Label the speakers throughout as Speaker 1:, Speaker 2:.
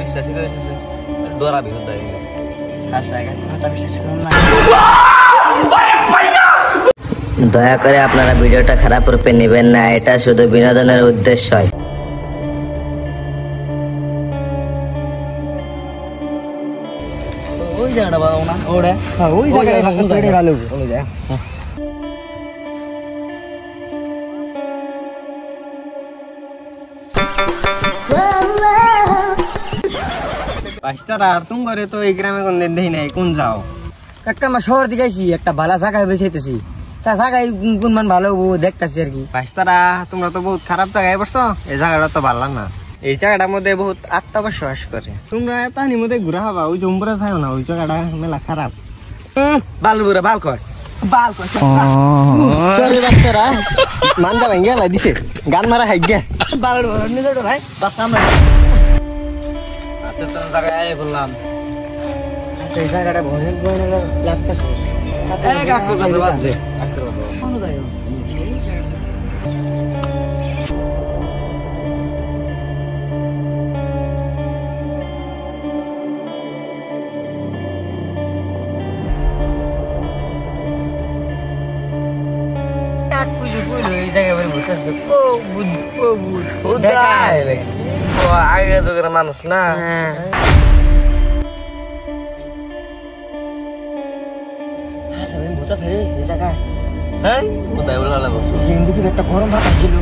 Speaker 1: বিশ্বাসই করে শেষে ডরাবি কোথায়
Speaker 2: দয়া করে আপনারা ভিডিওটা খারাপ রূপে নেবেন না, এটা শুধু বিনোদনের উদ্দেশ্য।
Speaker 1: ওই জায়গাটা ভালো না ওরে
Speaker 3: ওই জায়গায় ভালো ওই জায়গা পাঁচটা রাত তুম করে তো এই গ্রামে কোন দিন দেখি নাই কোন যাও
Speaker 4: একটা আমার শহর দিকে আইছি একটা ভালো জায়গায় বেসাইতেছি তা জায়গায় কোন মান ভালো দেখতেছি আর কি।
Speaker 3: পাঁচতারা তোমরা তো বহুত খারাপ জায়গায় বসছো, এই জায়গাটা তো ভালো না। এই জায়গাটার মধ্যে বহুত আত্মা বসবাস করে, তোমরা তাহানির মধ্যে ঘুরা হবা ওই জম্বুরা থাকো না, ওই জায়গাটা মেলা খারাপ।
Speaker 1: বাল বুড়া বাল কর
Speaker 3: সরি বাচ্চারা মানজা ভেঙে গেলা দিছে গান মারা হাই গে
Speaker 4: ভালো নিজের ভাই বাস আমরা
Speaker 1: হাতে তো জায়গায় বললাম
Speaker 4: সেই জায়গাটা ভয়ানক ভয়ানক লাগতেছে।
Speaker 1: এই কাকু কথা বাদ দে
Speaker 4: কোন যাই
Speaker 1: মানুষ না
Speaker 4: একটা গরম ভাত আসছিল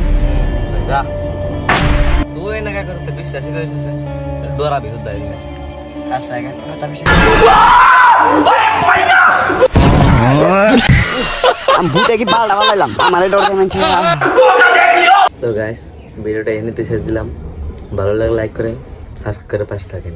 Speaker 1: তুই না করতে বিশ্বাসই করে শেষে ডরাবি কোথায়
Speaker 4: আমি ভূতে কি পাল্টা পাল্টাইলাম আমার ডর মানছি।
Speaker 2: তো গাইস ভিডিওটা এমনিতে শেষ দিলাম, ভালো লাগলে লাইক করে সাবস্ক্রাইব করে পাশে থাকেন।